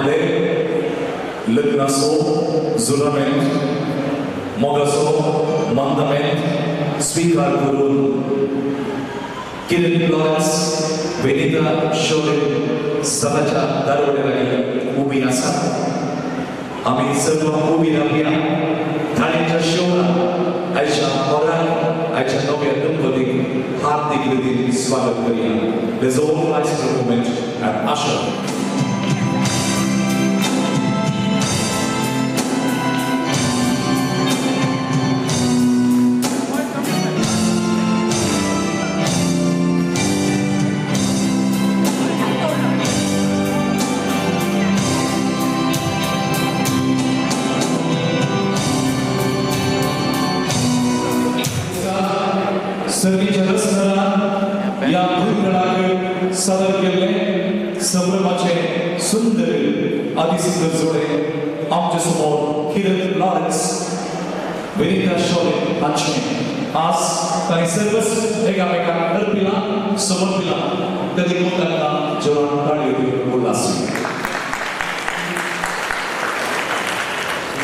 त्यामध्ये लग्नाचो जुळमेंट मोगाचो मंदमेंट स्वीकार करून किरण लॉरेन्स वेनिता शोरे सदाच्या दारोड्याला उभी आसा आम्ही सर्व उभी राहूया थाळीच्या शिवराक आयच्या मोराक आयच्या नव्या दंपतीक हार्दिक रितीन स्वागत करूया. There's all nice moment at Usher. सर्वीच्या रसनाला या भूतगडाकडे सादर केले संभ्रमाचे सुंदर अतिसुंदर जोडे आमच्या समोर किरण लॉरेन्स वेनिता शोरे हांचे आज तांणी सर्वच एकामेकांक अर्पिला समर्पिला तरी तांकां जोरान ताळयो उल्हास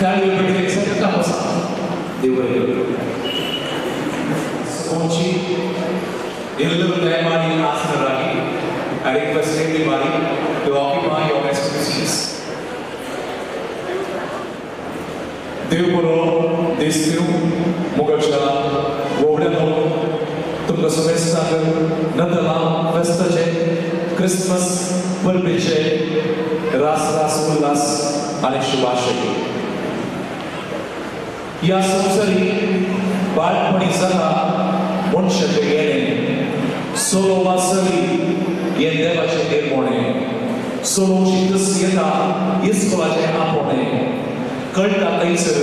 ताळयो भितर सगळ्या आसा देव बरें Onci, illu Naimani Asnarani, I request everybody to occupy your best seats. Devpuro, Destiu, Mughal Wodeno, तुमका सगळ्यांक सांगून नदला फेस्ताचे क्रिसमस परबेचे रास उल्हास आणि शुभाशय या संवसारी बाळपणी जाता मनशाचे गेले सोलो वासरी ये देवाचे निर्मोणे सोलो शिकस येता इस्कोलाचे आपोणे कळटा थंयसर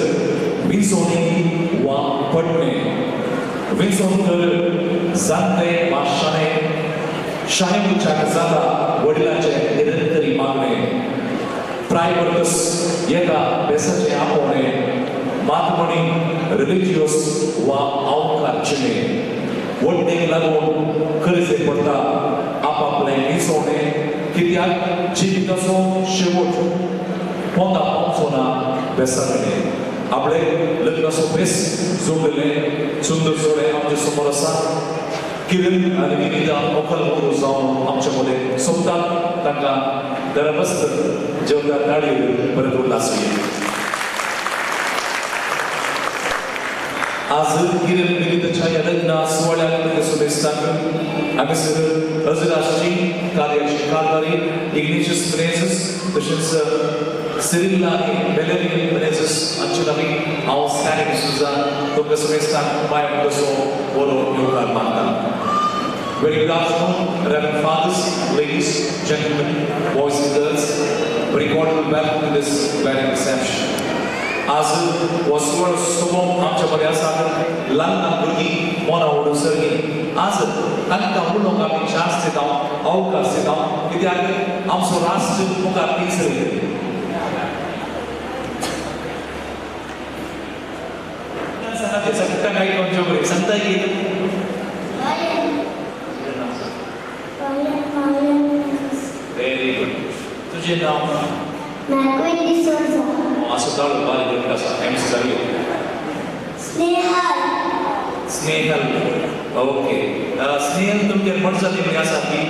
विंचोणी वा पडणे विंचोणकर जाणटे वा शाणे शाळेमुचाक जाता वडिलांचे निरंतरी मागणे प्रायवर्तस येता बेसाचे आपोणे मातमणी रिलिजियस वा अवकाशने वडणेक लागून कर्जे पडटा आपापले विसवणे कित्याक जिविताचो शेवट पोंदा पावचो ना बेसारणे आपले लग्नाचो बेस जोडलेले सुंदर जोडे आमचे समोर आसा किरण आनी विनिता मोकल मोरू जावन आमचे मदें सोबतात तांकां दरबस्त जोरदार ताळयो परत उल्हास आज किरण विनिताच्या या लग्ना सोहळ्याक शुभेच्छा हांगासर अजराची कार्याची कारभारी इग्निशियस ब्रेझस तशेंच सिरिल्ला आनी बेलेरियन ब्रेझस हांचे लागीं हांव स्टॅनिंग सुजा तुमकां शुभेच्छा पांय कसो बरो योगदान मानता. Very good afternoon, Reverend Fathers, ladies, gentlemen, boys and girls. Very cordial welcome to this wedding reception. आज हो सोहळो सोबोवंक आमच्या बरें आसा ल्हान भुरगीं मोना ओडूं सरली आज तांकां उलोवंक आमी चान्स दिता अवकाश दिता कित्याक आमचो राष्ट्र मुखार तिसरी सांगता काय कोणच्यो बरें सांगता की व्हेरी गुड तुजें नांव Asal balik dari kasar, MC Sario. Snehal. Snehal, oke. Snehal तुम क्या मर्द जाती में आसा की?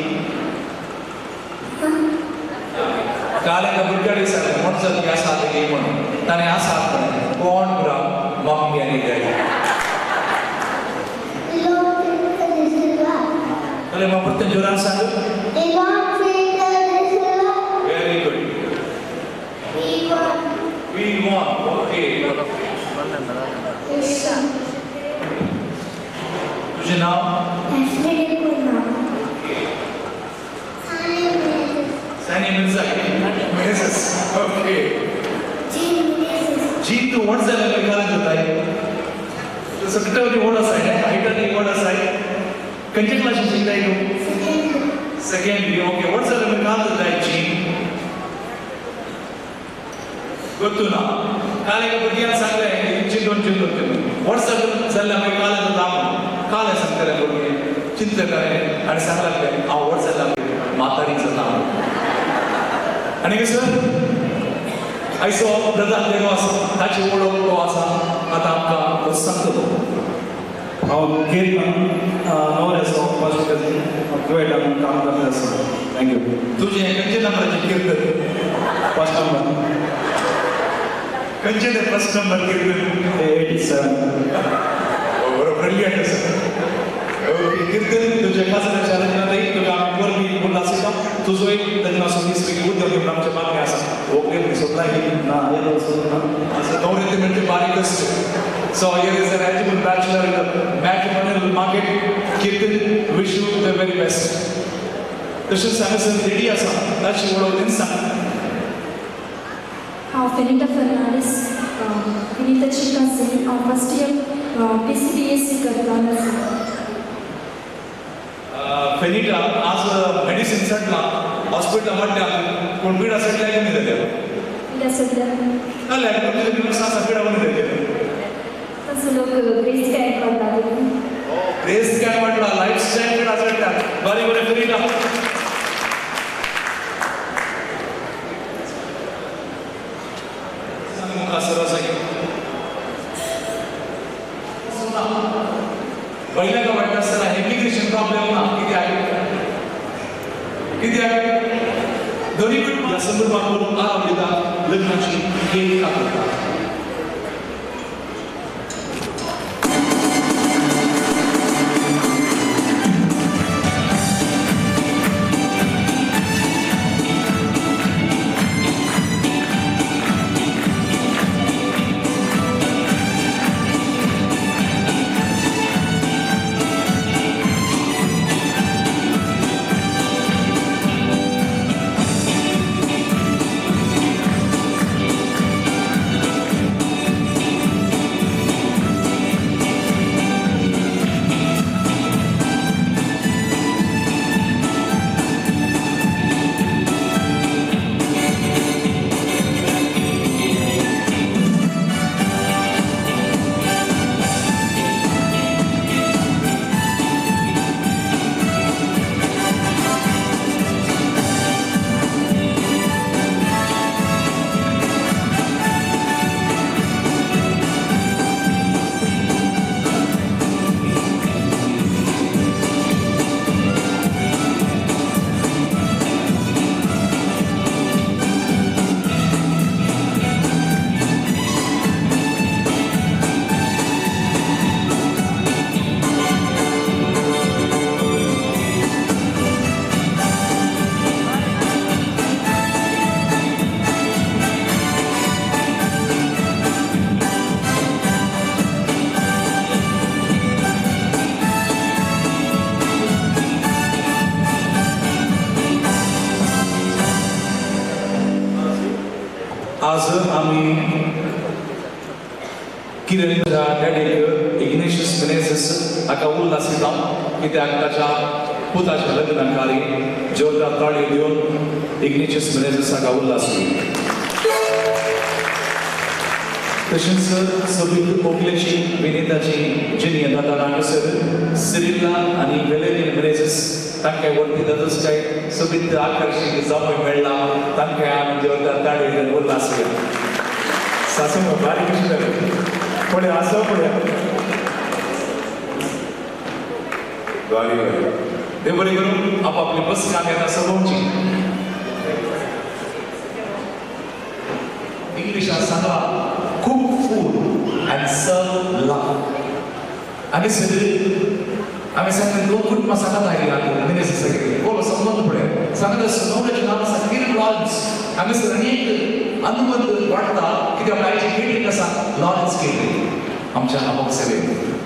काले का बुर्गा डिसा मर्द जाती आसा आते के मन. ताने आसा आते कौन बुरा मम्मी यानी डैडी. लोग फिल्टर दिसला. कले माँ पत्ते जोरान सांगो. लोग फिल्टर दिसला. Very good. We won. Okay. Isha. तुझे नाम? Ashley Kumar. Sani Mirza. Mrs. Okay. Jean तू व्हाट्स द लेवल का होता है? तो सकता है कि व्हाट असाइड है? हाइटर नहीं व्हाट असाइड? कंटेंट क्लास शिकता है तू? Second. Okay. What's the level का होता है Jean? ಗೊತ್ತುನಾ ಕಾಲೆಗೆ ಬುದ್ಧಿಯ ಸಂಗ್ರಹ ಚಿಂತೊಂದು ವಾಟ್ಸಪ್ ಸಲ್ಲ ಮೈ ಕಾಲದ ತಾಮ ಕಾಲ ಸಂಗ್ರಹ ಬುದ್ಧಿ ಚಿಂತಕರೆ आणि सांगला आ व्हाट्सएप माताडीचं नाव आणि कसं आयसो प्रधान देव आसा ताची वळख तो आसा आतां आमकां सांगतलो हांव कीर्तन नवऱ्याचो फर्स्ट कजन कुवेटान काम करता आसा थँक्यू तुजें खंयचे नंबराचें कीर्तन फर्स्ट नंबर खंयचें तें फर्स्ट नंबर कीर्तन 87 ब्रिलियंट आसा ओके कीर्तन तुजे खासाच्या लग्नातही तुका आमी वरवी बोलला आसता तुजो एक लग्नाचो दीस वेगळी उद्योग घेवन आमच्या मागणी आसा ओके मी सोदला ही ना येलो ना नवरे ते म्हणजे बारीकच So here is an eligible bachelor in the matrimonial market. Kirtan, wish you the very best. तशेंच हांगासर लेडी आसा ताची वळख तें सांग हांव फेनिटा फर्नांडीस विनीताची कझन हांव फर्स्ट इयर PCBSC करता फेनिटा आज मेडिसिन सटला हॉस्पिटल म्हटल्या कोण पिडा सटल्या की नाही जाल्या कित्याक सद्या नाल्या तुमच्या दिवसां पिडा वनी जाल्या तसो लोक ग्रेस कॅम्प करता ग्रेस कॅम्प म्हटला लाईफ स्टाईल पिडा सटल्या बरी बरें फेनिटा मुखार सरस पहिल्या गव्हर्नमेंट असताना इमिग्रेशन प्रॉब्लेम ना कित्याक दोन्ही पण या संदर्भात बोलून आराम दिता लग्नाची केक कापता आज आम्ही किरणच्या डॅडीक इग्नेशियस मेनेझेस हाका उल्हास दिता कित्याक ताच्या पुताच्या लग्नाकारी जोरदार ताळयो दिवन इग्नेशियस मेनेझेस हाका उल्हास दिता तशेंच सोबीत पोकलेची विनीताची जिनी येता हांगासर सिरिल्ला आनी वेलेरियन मेनेझेस तांकां वरती जातच काय सोबीत आकर्षीत जावं मेळ्ळा तांकां आमी जोरदार ताळयो दिवन उल्हास केला सासू बारीक कशी जाली पुढे असं पुढे ते बरे करून आपापली बस कामी आता सभोवची इंग्लिशात सांगा खूप फूड अँड सर्व लव आम्ही सांगितलं दोन कुटुंब सांगत आहे आम्ही सगळे बोलो संबंध पुढे सांगत नवऱ्याचे नाव असा किरण लॉन्स आम्ही अनेक अनुभव वाटता की त्या बायची केली कसा लॉन्स केली आमच्या नावाक सेवेत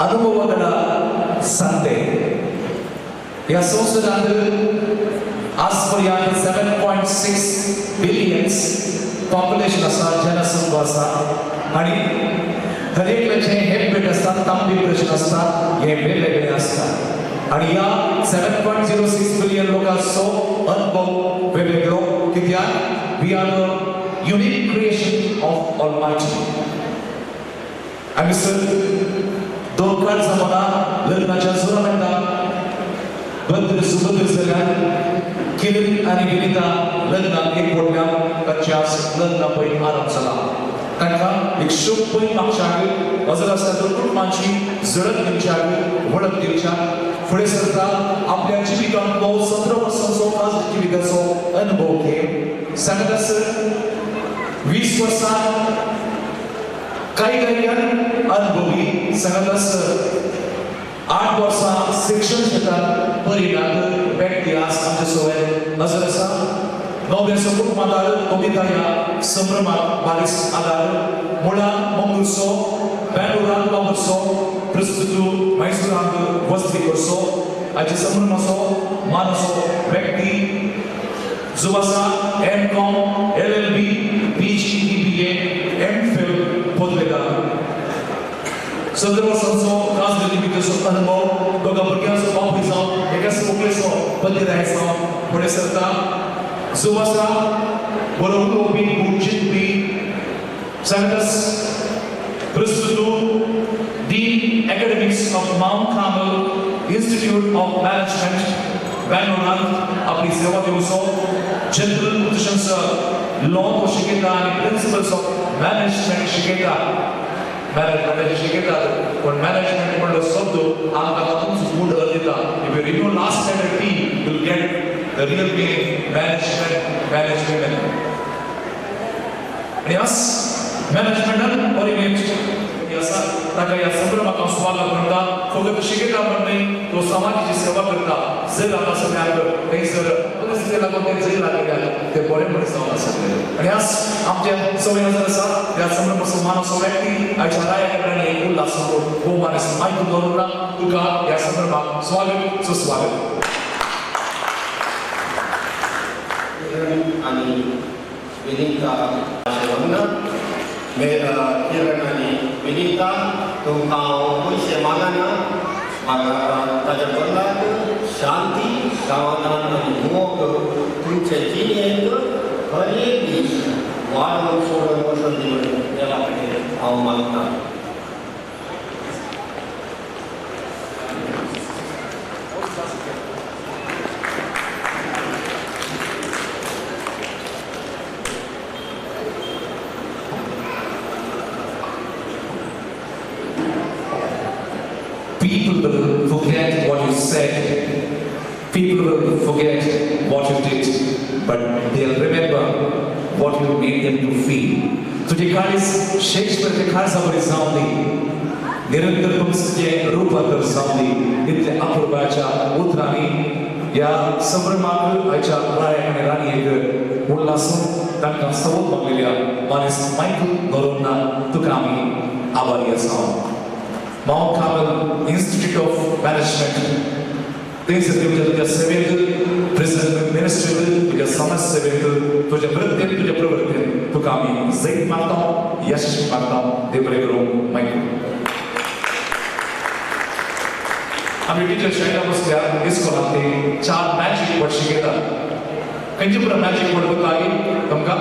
ಅನುಭವಗಳ ಸಂತೆ या संस्थेत आजपर्यंत 7.6 बिलियन्स पॉप्युलेशन आसा जनसंख्या आसा आणि हर एकल्याचे हे भेट असतात तांबडी प्रश्न असतात हे वेगवेगळे असतात आणि या 7.06 बिलियन लोकांचो अनुभव वेगवेगळो कित्याक we are the unique creation of almighty आमी सर दोन काळ जमाना लग्नाच्या जुरामेंटाक भद्र सुभद्र जाल्यार किरण आणि विनिता लग्नाक एक व्हडल्या कच्च्यास लग्न पळय आरंभ जाला तांकां एक शुभ पळय म्हापशाक हजर आसता तर कुटुंबाची जळक दिवच्याक वळख दिवच्याक फुडें सरता आपल्या जिवितांत 17 वर्सांचो खास जिविताचो अनुभव घेवन सांगता सर 20 वर्सां काही अनुभवी सांगता सर 8 वर्सां शिक्षण क्षेत्रात परिणाम व्यक्ती आज आमच्या सोय नजर आसा नव्याचो कुटुंबादार कविता ह्या संभ्रमात बारीस आदार मुळा मंगळूरचो बेंगळुरांत वावरचो प्रस्तुतू मैसूरांत वस्ती करचो हाचे संभ्रमाचो मानसो व्यक्ती जो आसा M.Com, LLB, PG, BA, M.Phil पदवेदार 17 वर्सांचो खास जिविताचो अनुभव दोगा भुरग्यांचो बापूय जावन एका समुखलेचो बंदीदार जावन फुडें सरता जो आसा बरो उलोवपी गूढ चिंतपी सांगतास प्रस्तुतू dean academics of Mount Carmel Institute of Management बेंगळुरांत आपली सेवा दिवचो जनरल पोजिशन्स लॉ शिकयता आनी प्रिंसिपल्स ऑफ मॅनेजमेंट शिकयता मॅनेजमेंटाचे शिकयतात पण मॅनेजमेंट म्हणलो शब्द आमकां तातूंत गूढ अर्थ दिता if you renew last standard T U will get the real meaning management आणि अस मॅनेजमेंटान बरी इमेज आसा ताका ह्या संभ्रमाक हांव स्वागत करता फकत शिकयता म्हण न्हय तो समाजाची सेवा करता जर आतां सगळ्यांक थंयसर परिस्थिती लागून ते जैल लागल्या ते बरे मनीस जावन आसतले आणि आज आमच्या सवय नजर आसा ह्या संभ्रमाचो मानसो व्यक्ती आयच्या रायकरांनी एक उल्हास हो मानस मायकल दवरला तुका ह्या संभ्रमाक स्वागत सुस्वागत आणि विनीता किरण आणि विनीता तुमकां पयशे मागना म्हाका ताच्या बदलाक शांती समाधान आनी मोग तुमचे जिणेंत हर एक दीस वाडोवन सोडून वचून दिवून देवा कडेन हांव मागतां People will forget what you said, people will forget what you did, but they'll remember what you made them to feel. तुझे काळीस शेक्सपियरचे खासा बरी जावं दी निरंतर तुमचे रूपांतर जावं दी इतले अपूर्वाच्या उतरांनी या संभ्रमाक आयच्या राय आनी राणयेक उल्हासून तांकां सवत मागलेल्या मानेस मायकल नोरोन्ना तुका आमी आभारी आसा Mount Carmel Institute of Management. Things that you do, seven president ministry, you समाज सेवेत, तुझ्या प्रत्येक तुझ्या प्रवृत्तीत तुका आमी जैत मागता, यशस्वी मागता, देव बरें करूं मायकल. आमी टीचर शाळेंत बसल्या इस्कॉलांत ते 4 मॅजिक वर्ड शिकयतात. खंयचे पुरो मॅजिक वर्ड बताली तुमकां?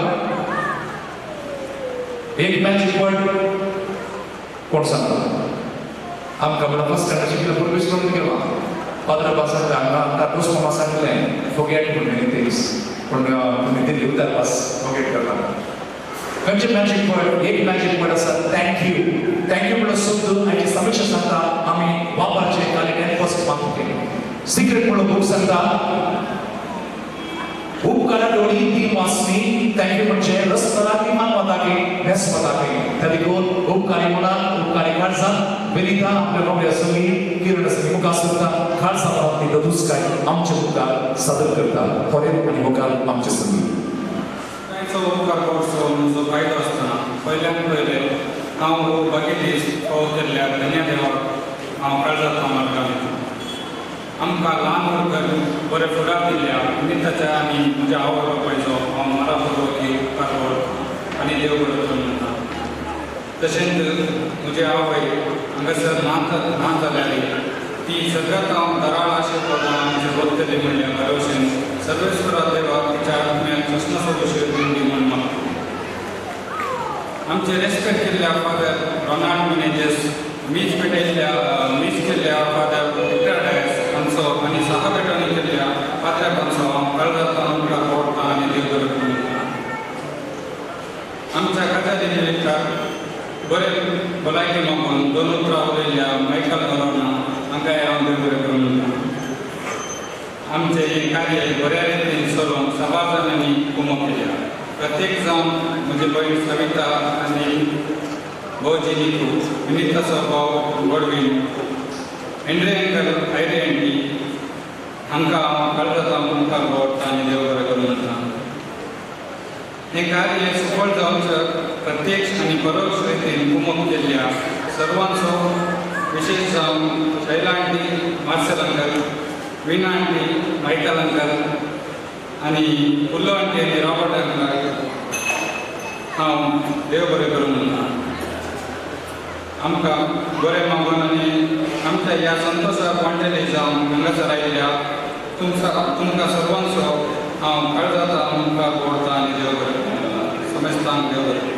एक मॅजिक वर्ड कोण सांगता? आमकां म्हणून फर्स्ट स्टँडर्ड शिकयला प्रवेश करून गेलो पाद्र पासांतले हांगा तातूंच म्हाका सांगलें फॉरगेट म्हणून मेनी थिंग्स पूण तुमी दिल्ली उदर पास फॉरगेट करना खंयचे मॅजीक वर्ड एक मॅजीक वर्ड आसा थँक्यू थँक्यू म्हणून शब्द हाची समीक्षा सांगता आमी वापरचे खाली 10% मागता सिक्रेट म्हणून बूक सांगता उपकारा डोळी ती वाचनी थँक्यू म्हणजे रस्ताला ती मानवताके नेस्मताके तरी कोण उपकारी म्हणा उपकारी काळजा विनिता आपल्या नवऱ्या संगी किरण संगी मुखार करता खालसा प्राप्ती ददूस काय आमचे मुखार सादर करता फॉरेन आणि मुखार आमचे संगी तांचो उपकार करचो जो फायदो आसता पयल्यान पयले हांव बाकीचे फावत केल्ल्या धन्या देवाक हांव काळजांतल्यान मार्गान येता. आमकां ल्हान भुरग्यांक बरे फुडार दिल्या विनीताच्या आनी म्हज्या आवय बापायचो हांव मनापूर्वक उपकार करता आनी देव बरें करूं म्हणटा. तशेंच म्हजे आवय हांगासर ल्हान जाल्यार ती सगळ्यांत हांव दराळ आशिर्वादां आमचे बद्दली म्हणल्या भरवशेन सर्वेश्वरा देवाक तिच्या आत्म्याक कृष्णस्वरूप दिवंदी म्हूण मागता. आमचे रेस्पेक्ट केल्ल्या फादर रोनाल्ड मेनेजेस, मीच केल्ल्या फादर पिटर डायस हांचो आनी साहाबेटांनी केल्ल्या फादराक हांचो हांव काळजांतल्यान उपकार करता आनी देव बरें करूं म्हणटा. आमच्या काजारी निमित्ताक बरे भलायकी मागून दोन उतरां उलयल्या मायकल गव्हर्नर हांकांय हांव देव बरें करूं म्हणटा. आमचे हे कार्य बऱ्या रितीन चलोवंक सभा जाणांनी कुमक केल्या. प्रत्येक जावन म्हजी भयण सविता आनी भोवजी निकू, विनीताचो भाव गडवीन, एंड्रे अंकल आयरे आंटी हांकां हांव काळजांतल्यान उपकार करता आनी देव बरें करूं म्हणटा. हे कार्य सफळ जावचें प्रत्यक्ष आनी परोक्ष रितीन कुमक केल्ल्या सर्वांचो विशेष जावन शैला आंटी, मार्सेल अंकल, वीणा आंटी, मायकल अंकल आनी पुल्लो आंटी आनी रॉबर्ट अंकलाक हांव देव बरें करूं म्हणटा. आमकां बरें मागून आनी आमच्या ह्या संतोशाक वांटेली जावन हांगासर आयिल्ल्या तुमकां सर्वांचो हांव काळजांतल्यान उपकार करता आनी देव बरें करूं म्हणटा. समेस्तांक देव बरें.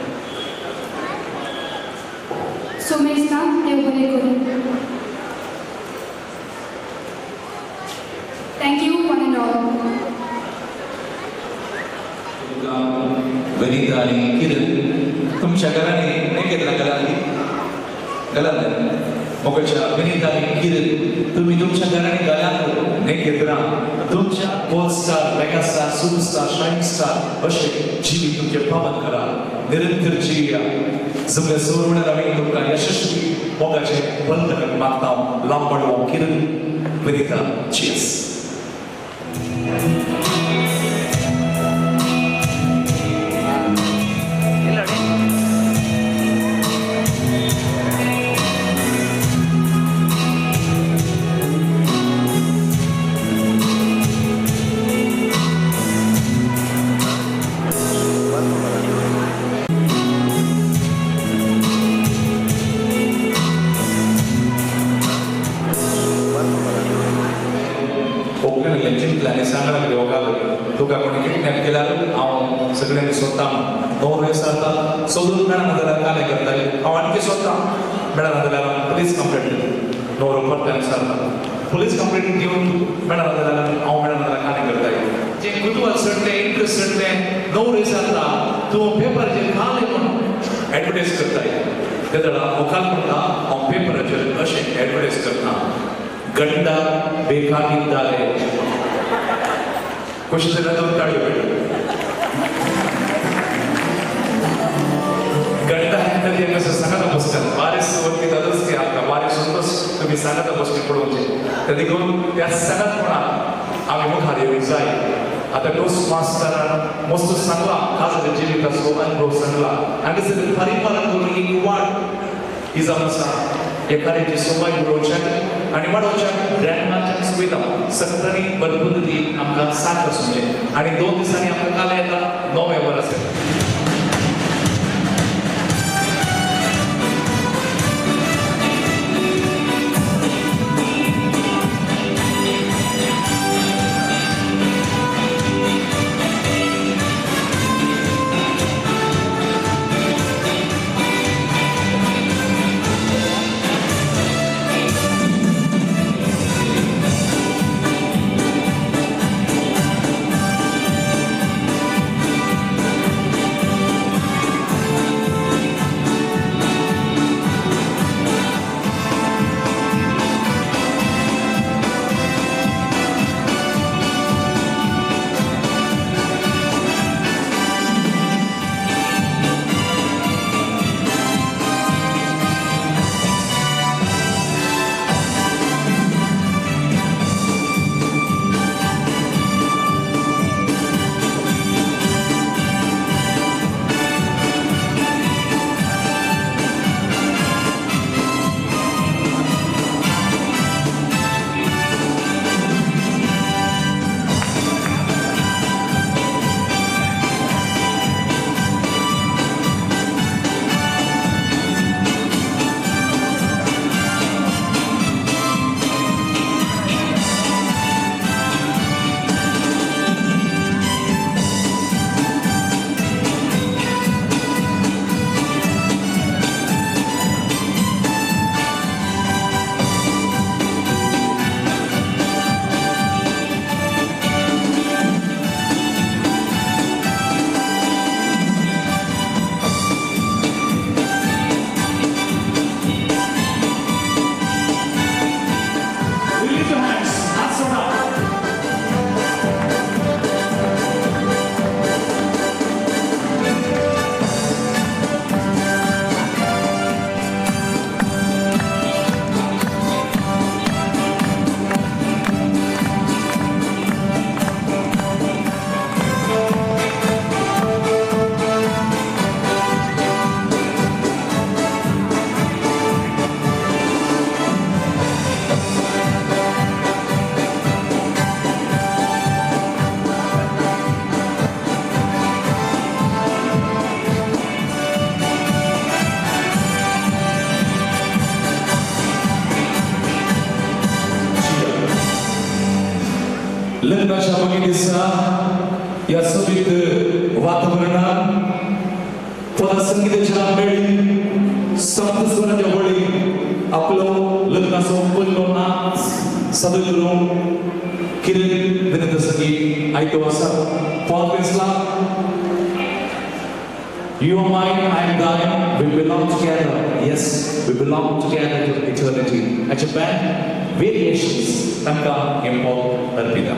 सोमेस्तांक देव बरें करूं. Thank you one and all. Vanita आणि किरण तुमच्या घराने नाही घेतला गलांनी मोगलच्या वनिता आणि किरण तुम्ही तुमच्या घराने गलांत नाही घेतला तुमच्या gold star, mega star, superstar, shine star असे जीवी तुमचे पावन करा. निरंतर जिया सगळे सोडवणे नवीन तुमकां यशस्वी मोगाचे बंधन मागता. लांबडो किरण वनिता चीज. तुका कोणी किडनॅप केल्यार हांव सगळ्यांनी सोदता. 9 वर्स जाता सोदून मेळना जाल्यार काले करताले. हांव आणखी सोदता मेळना जाल्यार पुलीस कंप्लेंट दिता. 9 रुपयां जाता पुलीस कंप्लेंट दिवन मेळना जाल्यार हांव मेळना जाल्यार काले करताले. जे कुतूहल चडलें, इंट्रस्ट चडलें 9 वर्स जाता तूं पेपराचेर काले म्हणून एडवर्टायज करताय. ते जाणा मुखार म्हणटा हांव पेपराचेर अशें एडवर्टायज करता. गंडा ಬೇಕಾಗಿದ್ದಾರೆ कशें तरी ताळयो गंडा तरी कसं सांगायला बसतात बारीस वरती दादच की आमकां बारीक संतोष तुम्ही सांगायला बसले पडोवचे ते देखून त्या सांगात म्हणा आमी मुखार येवंक जाय. आता टोस्ट मास्टरान मस्त सांगला खास जिविताचो अनुभव सांगला हांगासर परिपालन करून एक वाट ही जावन आसा. एखाद्याची सोमाय उडोवच्याक आनी वाडोवच्याक ग्रँडमाच्या सुविधा सगळ्यांनी भरपूर ती आमकां साथ आसूंचे आनी 2 दिसांनी आमकां काले येता 9 वेबर आसता. दिसा या सभेत वातावरणात पदा संगीताच्या वेळी संत स्वराच्या वळी आपलं लग्नाचं पहिलो नाच सादर करून किरण विनंती संगीत आयतो आसा Paul Winslow. You are mine, I am thine, we belong together. Yes, we belong together to eternity. At your band, Variations, Tanka Paul Arpita.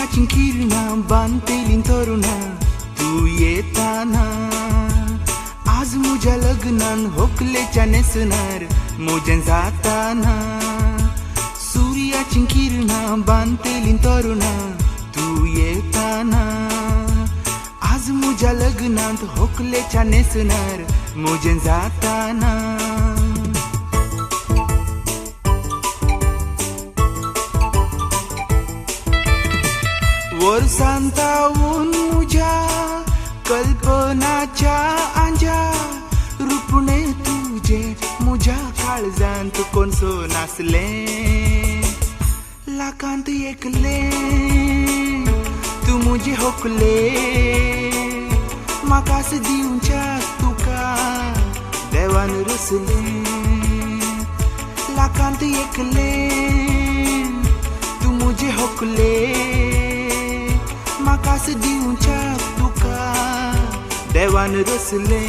सूर्याची किरणं बांधतेली तरुणा तू येताना आज मुझ्या लग्नान होकलेच्या नेसणार मोजन जाताना सूर्याची किरणं बांधतेली तरुणा तू येताना आज मुझ्या लग्नात होकलेच्या नेसणार मोजन जाताना वर्षांतावून मुझ्या कल्पनाच्या आंजा रूपणे तुझे मुझ्या काळजांत कोणसो नासले लाखांत एकले तू मुझे होकले माकास दिवच्या तुका देवान रसले लाखांत एकले तू मुझे होकले माकास दिवच्या तुका देवान रसले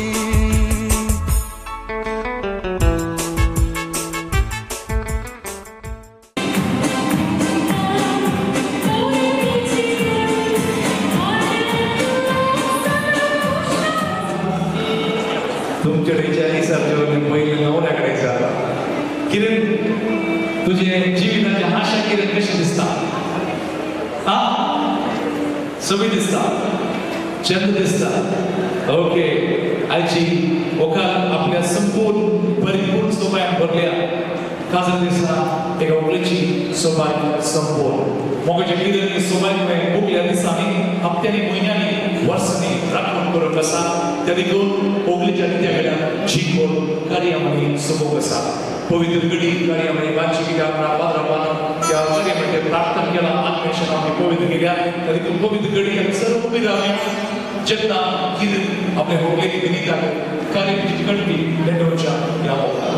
तुमच्या रिचार्जीसाठी पहिले नवऱ्याकडे जा किरण तुझे जीवनाची आशा किरण कशी दिसतात हा सगळी दिसतात चंद दिसतात ओके आयची ओखान आपल्या संपूर्ण परिपूर्ण सोबायन भरल्या काजल दिसता एका उकलेची सोबाय संपूर्ण मोगाच्या किरणी सोबायन बुकल्या दिसांनी हप्त्यानी महिन्यांनी वर्षांनी राखण करून कसा त्या देखून ओगलेच्या नित्याकडे शिकवून कार्यामध्ये समोर कसा पवित्र गडी कार्यामध्ये वाची केल्या पात्रापानं त्या कार्यामध्ये प्रार्थना केला आत्मेशन आम्ही पवित्र केल्या त्या देखून पवित्र गडी आणि सर्व पवित्र आम्ही जगता किरण आपल्या ओगले गणिता कार्याची गणती लेटोच्या या होता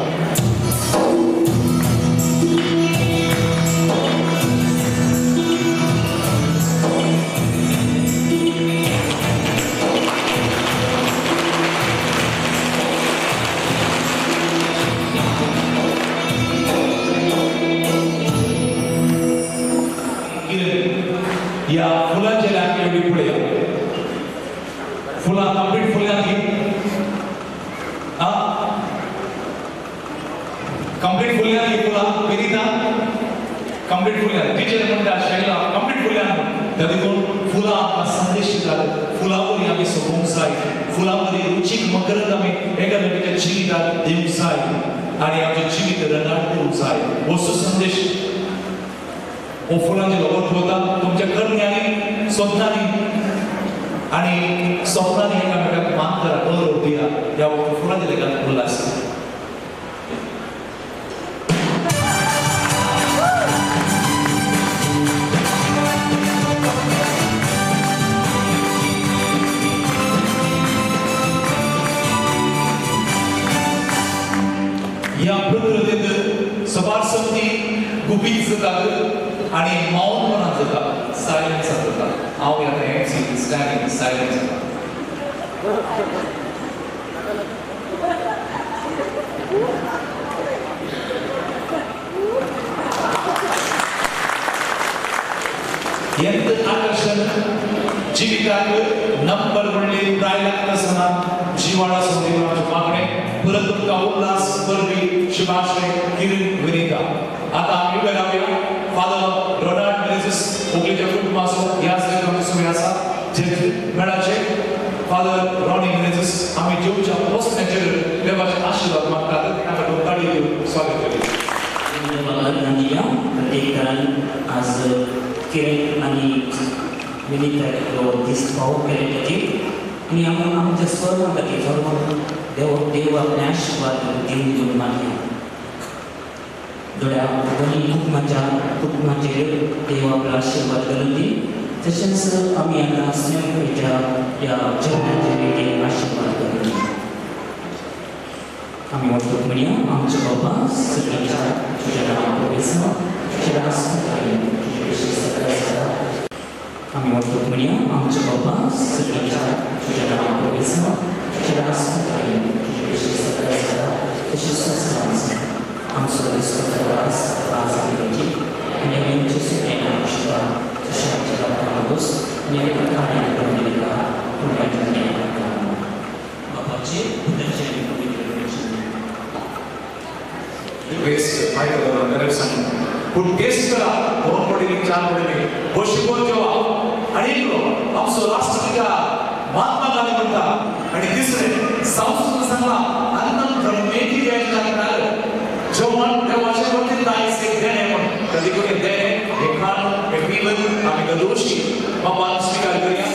या फुलांच्या लागली पुढे फुला कंप्लीट फुलांची कंप्लीट फुलांची फुला विनिता कंप्लीट फुला टीचर म्हणता शाळेला कंप्लीट फुला त्या देखून फुला संदेश दितात फुलावरी आम्ही सोडून जाय फुलावरी रुचिक मकरंद आम्ही एकामेकाच्या जिवितात देऊ जाय आणि आमचे जीवित रंगाळून जाय वस्तू संदेश ओ फुलांचे लोक ठेवता तुमच्या करण्याने स्वप्नाने आणि स्वप्नाने एकामेकाक मान करा गौरव दिया या फुलांच्या लेखात फुला असतात या प्रकृतीत सभासंती गुपित जातात आणि मौन पण जातात सायलेन्स जातात हांव या एमसी स्टँडिंग सायलेन्स ಎಂತ ಆಕರ್ಷಣ जीविकाक नंबर म्हणले प्रायला सणा जीवाळा सोडीवरचे मागणे परत तुमका उल्हास परवी शुभाश्रय किरण विनिता आता आम्ही बघावया फादर रोनाल्ड मेनेझेस ओगलेच्या कुटुंबासो या सगळ्या सुमे आसा जे मेळाचे फादर रॉनी मेनेझेस आम्ही जेवच्या पोस्टनेचर देवाचे आशीर्वाद मागतात ताका डोकाडी देऊन स्वागत करतो मला नंदिया प्रत्येकान आज किरण आणि विनिता दीस फावो केले खातीर आनी आमच्या सर्व खातीर देव आपले आशीर्वाद दिवन दिवन मागया दोड्या दोनी कुटुंबाचेर देव आपलो आशीर्वाद घालून दी तशेंच आमी आतां स्नेहच्या या जेवणाचे वेगळे आशीर्वाद घालून दी आमी वचून म्हणया आमचे बाबा सगळ्यांच्या तुझ्या नांवान पवित्र तुझ्या आम्ही वचून म्हणया आमचे बाबा सगळ्यांच्या तुझ्या नांवान पवित्र तुझ्या तशेंच आमचो दिसता आज आनी आमचे सगळ्यांना आशीर्वाद secara bagus menjadi perkara yang berbeda pembelajarannya Bapak C bekerja di Indonesia. Waste Michael Anderson. Put guest kala doon pwede chan pwede. Boshiko jo anilo amso ರಾಷ್ಟ್ರಪಿತ ಮಹಾತ್ಮ ಗಾಂಧಿ ಅಂತ आणि तिसरे संस्कृत संघ अन्नम ब्रह्मेती व्याख्यान जेवण देवाचे वरती जायचे देणे पण कधी कोणी देणे हे खाण हे पिलं आम्ही दोषी बाबा स्वीकार करूया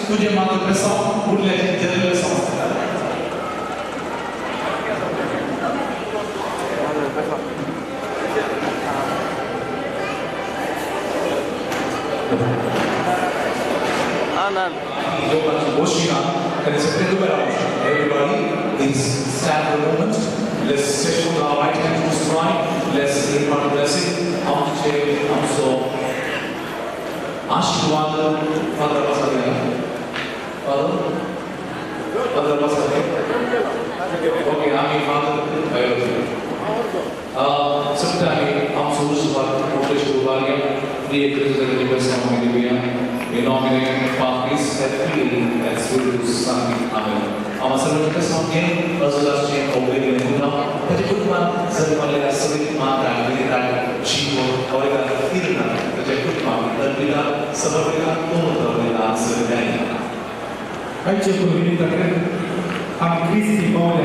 तुझे मात्र पैसा उड़ले जरूर पैसा Everybody, please stand for a moment. Let's stretch from our right hand to the right. Let's give one blessing. So, Ashwad, Father Pasade. Father Pasade. Okay, I'm Father. Sometime I'm so we nominate parties that feel that will something amen. Our celebrity song again, Azulas Chain Obey the Muna, but it could one Zalmala Sadiq Mata, Vida, Chivo, Orga, Irna, the Jakutman, the Vida, Sabavina, Umutavina, Sirvania. I check with the I'm Christy Paul,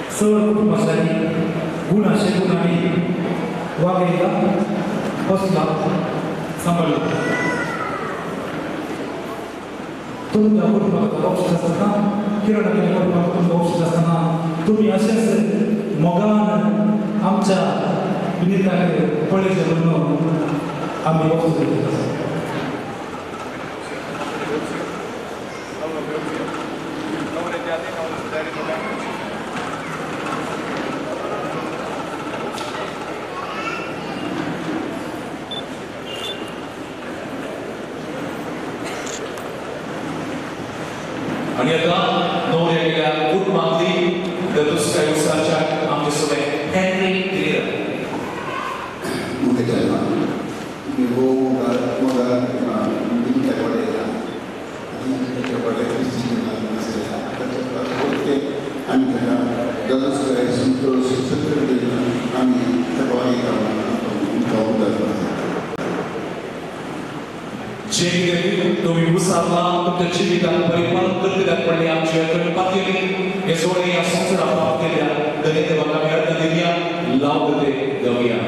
Sir Masari, Guna Shekunani, Wageda, Hosla, Samal. तुम जागरूक box असताना किरण जागरूक box असताना तुम्ही असेच मोगान आमच्या विनीताकडे पळेचे म्हणून आम्ही बॉक्स देतो आणि आता नवऱ्याला गुड मागली तर दुसऱ्या दिवसाच्या आमचे सगळे हेनरी क्लिअर मुझे कहना कि वो मगर दिन के बड़े किसी से बोलते अन्य गलत से संतोष सत्र आम्ही तबाही करना तुम्ही मुसाफा तुमच्या जीवितात परिपालन करते पडले आमच्या पातळी हे सोडे या संसारा पाप केल्या तरी ते बघा मिळत दिल्या लावते गवया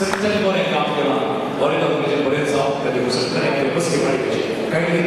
संकल्पने काम केला वर्गामध्ये बरेच जाऊन कधी उसळ करायला बसली पाहिजे काही